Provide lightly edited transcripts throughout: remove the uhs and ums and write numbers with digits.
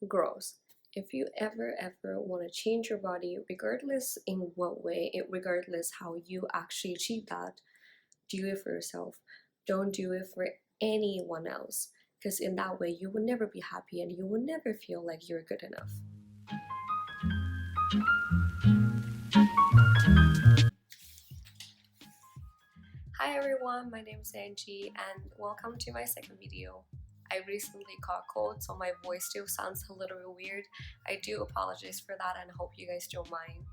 Girls, if you ever want to change your body, regardless in what way, regardless how you actually achieve that, do it for yourself. Don't do it for anyone else, because in that way you will never be happy and you will never feel like you're good enough. Hi everyone, my name is Angie and welcome to my second video. I recently caught cold, so my voice still sounds a little bit weird. I do apologize for that and hope you guys don't mind.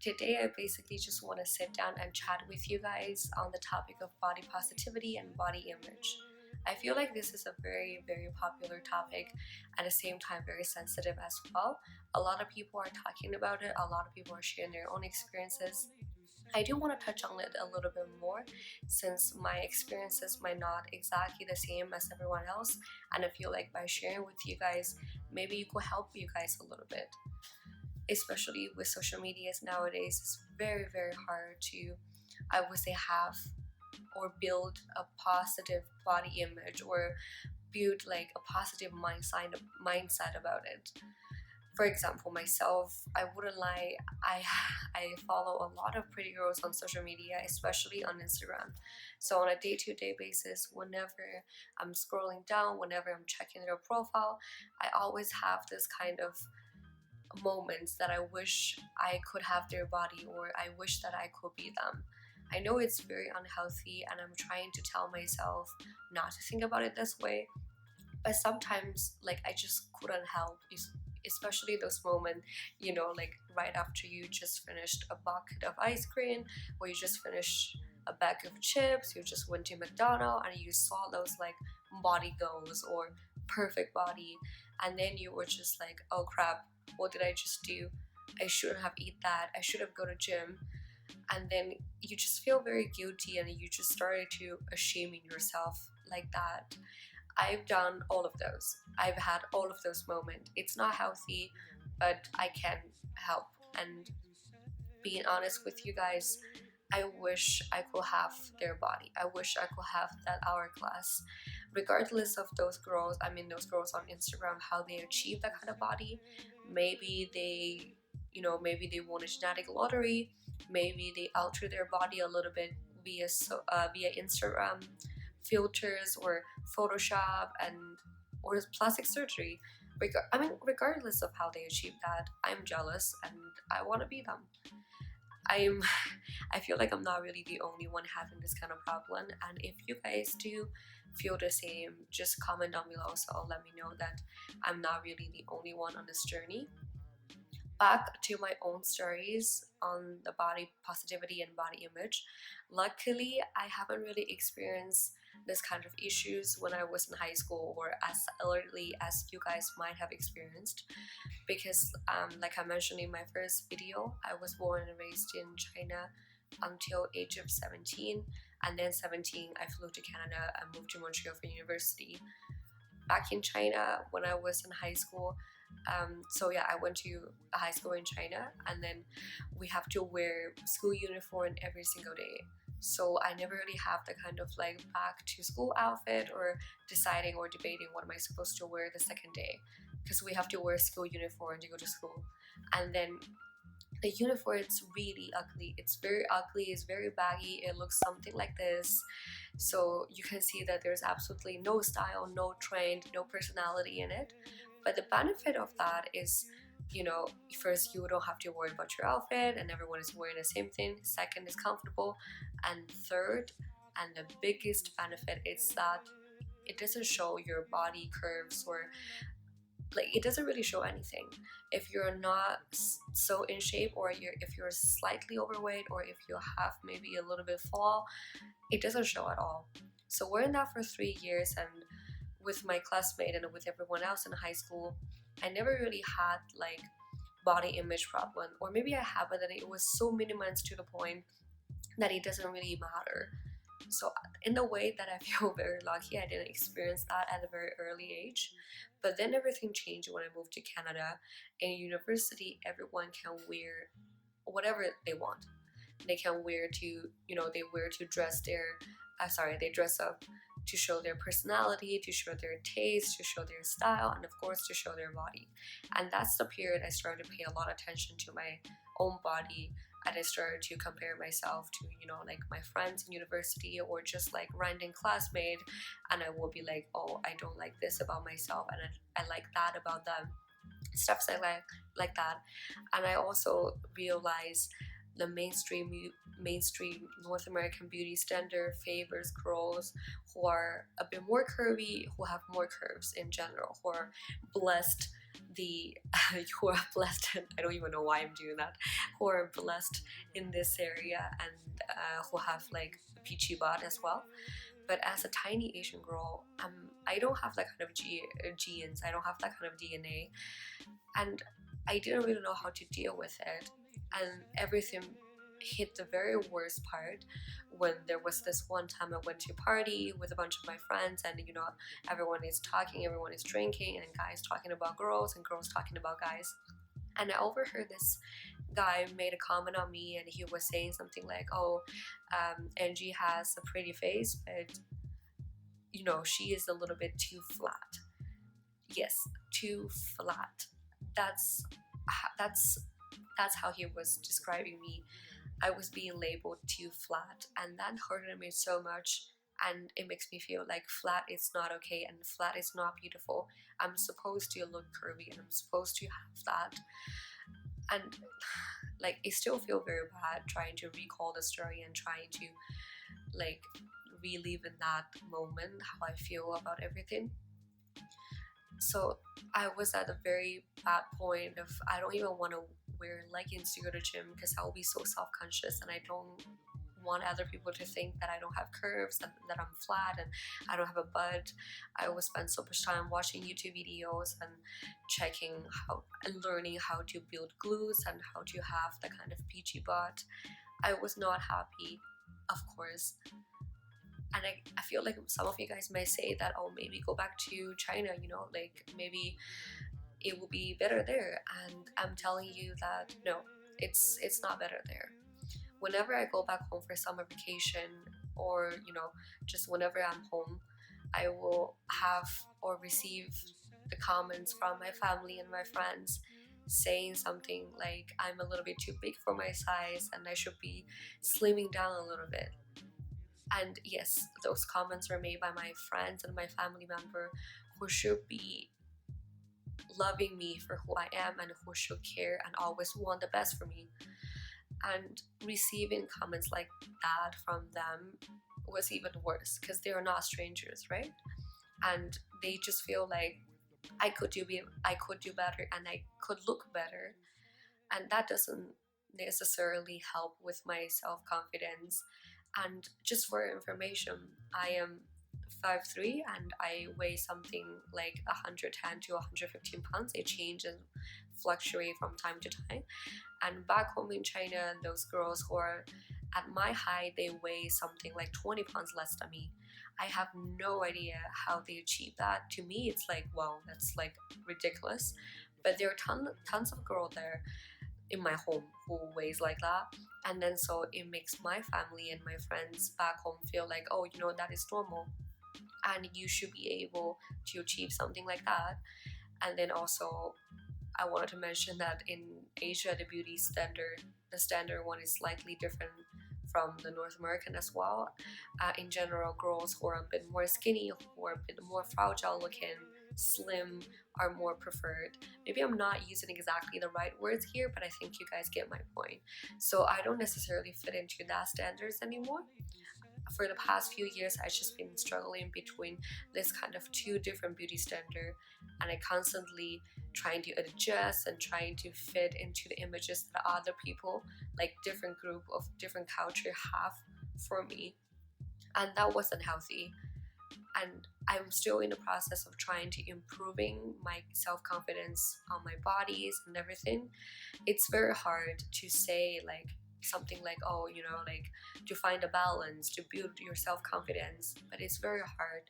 Today I basically just want to sit down and chat with you guys on the topic of body positivity and body image. I feel like this is a very popular topic, at the same time very sensitive as well. A lot of people are talking about it, a lot of people are sharing their own experiences. I do want to touch on it a little bit more since my experiences might not exactly the same as everyone else, and I feel like by sharing with you guys, maybe it could help you guys a little bit. Especially with social medias nowadays, it's very hard to, I would say, have or build a positive body image or build like a positive mindset about it. For example, myself, I wouldn't lie, I follow a lot of pretty girls on social media, especially on Instagram. So on a day-to-day basis, whenever I'm scrolling down, whenever I'm checking their profile, I always have this kind of moments that I wish I could have their body or I wish that I could be them. I know it's very unhealthy and I'm trying to tell myself not to think about it this way, but sometimes like I just couldn't help, especially those moments, like right after you just finished a bucket of ice cream or you just finished a bag of chips, you just went to McDonald's and you saw those like body goals or perfect body, and then you were just like, oh crap, what did I just do? I shouldn't have eat that, I should have go to gym. And then you just feel very guilty and you just started to shaming yourself like that. I've done all of those. I've had all of those moments. It's not healthy, but I can help. And being honest with you guys, I wish I could have their body. I wish I could have that hourglass. Regardless of those girls, I mean, those girls on Instagram, how they achieve that kind of body. Maybe they, maybe they won a genetic lottery. Maybe they alter their body a little bit via Instagram filters or Photoshop and or plastic surgery. I mean, regardless of how they achieve that, I'm jealous and I want to be them. I'm I feel like I'm not really the only one having this kind of problem, and if you guys do feel the same, just comment down below so let me know that I'm not really the only one on this journey. Back to my own stories on the body positivity and body image. Luckily, I haven't really experienced this kind of issues when I was in high school or as early as you guys might have experienced, because like I mentioned in my first video, I was born and raised in China until age of 17, and then 17 I flew to Canada and moved to Montreal for university. Back in China when I was in high school, so yeah, I went to a high school in China, and then we have to wear school uniform every single day. So I never really have the kind of like back to school outfit or deciding or debating what am I supposed to wear the second day, because we have to wear school uniform to go to school. And then the uniform, it's really ugly, it's very ugly, it's very baggy, it looks something like this. So you can see that there's absolutely no style, no trend, no personality in it. But the benefit of that is, first, you don't have to worry about your outfit and everyone is wearing the same thing. Second, it's comfortable. And third, and the biggest benefit is that it doesn't show your body curves, or like it doesn't really show anything. If you're not so in shape, or if you're slightly overweight, or if you have maybe a little bit fall, it doesn't show at all. So we're in that for 3 years, and with my classmate and with everyone else in high school, I never really had like body image problem, or maybe I have, but then it was so minimized to the point that it doesn't really matter. So in a way that I feel very lucky, I didn't experience that at a very early age. But then everything changed when I moved to Canada. In university, everyone can wear whatever they want. They can wear to, they wear to dress their they dress up to show their personality, to show their taste, to show their style, and of course to show their body. And that's the period I started to pay a lot of attention to my own body, and I started to compare myself to, like my friends in university or just like random classmate, and I will be like, oh, I don't like this about myself, and I like that about them, stuffs like that. And I also realized the mainstream North American beauty standard favors girls who are a bit more curvy, who have more curves in general, who are blessed the who are blessed, I don't even know why I'm doing that, who are blessed in this area, and who have like peachy butt as well. But as a tiny Asian girl, I don't have that kind of genes, I don't have that kind of DNA, and I didn't really know how to deal with it. And everything hit the very worst part when there was this one time I went to a party with a bunch of my friends, and everyone is talking, everyone is drinking, and guys talking about girls and girls talking about guys. And I overheard this guy made a comment on me, and he was saying something like, oh, Angie has a pretty face, but she is a little bit too flat. Yes, too flat. That's how he was describing me. I was being labeled too flat, and that hurted me so much. And it makes me feel like flat is not okay, and flat is not beautiful. I'm supposed to look curvy, and I'm supposed to have that. And like, I still feel very bad trying to recall the story and trying to like relive in that moment how I feel about everything. So I was at a very bad point of I don't even want to wear leggings to go to gym because I'll be so self-conscious, and I don't want other people to think that I don't have curves and that I'm flat and I don't have a butt. I will spend so much time watching YouTube videos and checking how and learning how to build glutes and how to have the kind of peachy butt. I was not happy, of course. And I feel like some of you guys might say that, oh, maybe go back to China, like maybe it will be better there. And I'm telling you that no, it's not better there. Whenever I go back home for summer vacation, or just whenever I'm home, I will have or receive the comments from my family and my friends saying something like I'm a little bit too big for my size and I should be slimming down a little bit. And yes, those comments are made by my friends and my family member who should be loving me for who I am and who should care and always want the best for me. And receiving comments like that from them was even worse because they are not strangers, right? And they just feel like I could do better and I could look better, and that doesn't necessarily help with my self-confidence. And just for information, I am 5'3" and I weigh something like 110 to 115 pounds. It changes and fluctuate from time to time. And back home in China, those girls who are at my height, they weigh something like 20 pounds less than me. I have no idea how they achieve that. To me, it's like, wow, that's like ridiculous. But there are tons of girls there in my home who weighs like that, and then so it makes my family and my friends back home feel like, oh, that is normal and you should be able to achieve something like that. And then also I wanted to mention that in Asia, the standard one is slightly different from the North American as well. In general, girls who are a bit more skinny, who are a bit more fragile looking, slim, are more preferred. Maybe I'm not using exactly the right words here, but I think you guys get my point. So I don't necessarily fit into that standards anymore. For the past few years, I've just been struggling between this kind of two different beauty standard, and I constantly trying to adjust and trying to fit into the images that other people, like different group of different culture, have for me, and that wasn't healthy. And I'm still in the process of trying to improving my self-confidence on my bodies and everything. It's very hard to say like something like, oh, like to find a balance to build your self-confidence, but it's very hard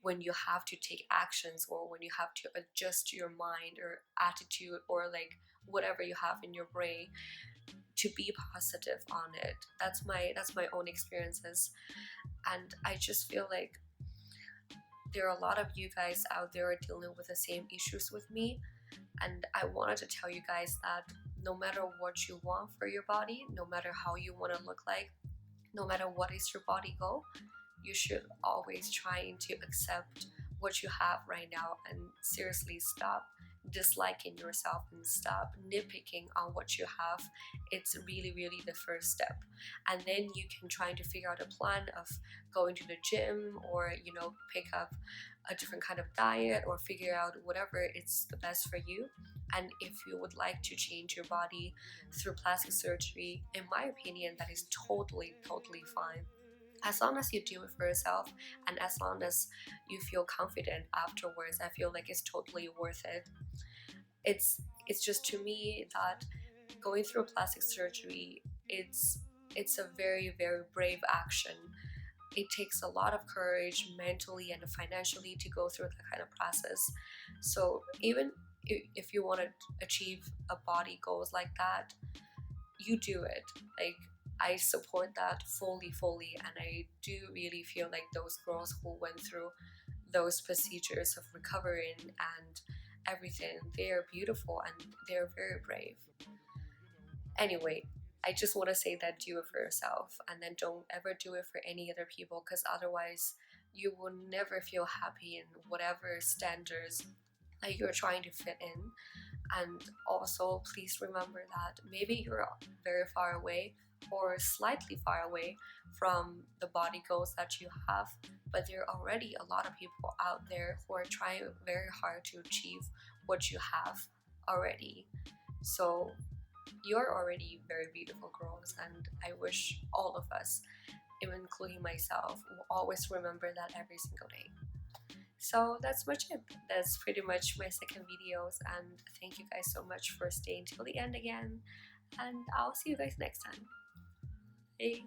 when you have to take actions, or when you have to adjust your mind or attitude, or like whatever you have in your brain, to be positive on it. That's my own experiences. And I just feel like there are a lot of you guys out there dealing with the same issues with me, and I wanted to tell you guys that no matter what you want for your body, no matter how you want to look like, no matter what is your body goal, you should always try to accept what you have right now, and seriously stop disliking yourself and stop nitpicking on what you have. It's really, really the first step. And then you can try to figure out a plan of going to the gym, or pick up a different kind of diet, or figure out whatever it's the best for you. And if you would like to change your body through plastic surgery, in my opinion, that is totally, totally fine. As long as you do it for yourself, and as long as you feel confident afterwards, I feel like it's totally worth it. It's just, to me, that going through plastic surgery, it's a very, very brave action. It takes a lot of courage mentally and financially to go through that kind of process. So even if you want to achieve a body goals like that, you do it. Like, I support that fully, and I do really feel like those girls who went through those procedures of recovering and everything, they're beautiful and they're very brave. Anyway, I just want to say that do it for yourself, and then don't ever do it for any other people, because otherwise you will never feel happy in whatever standards that you're trying to fit in. And also, please remember that maybe you're very far away, or slightly far away from the body goals that you have, but there are already a lot of people out there who are trying very hard to achieve what you have already. So you're already very beautiful girls, and I wish all of us, even including myself, will always remember that every single day. So that's much it. That's pretty much my second videos, and thank you guys so much for staying till the end again, and I'll see you guys next time. Hey.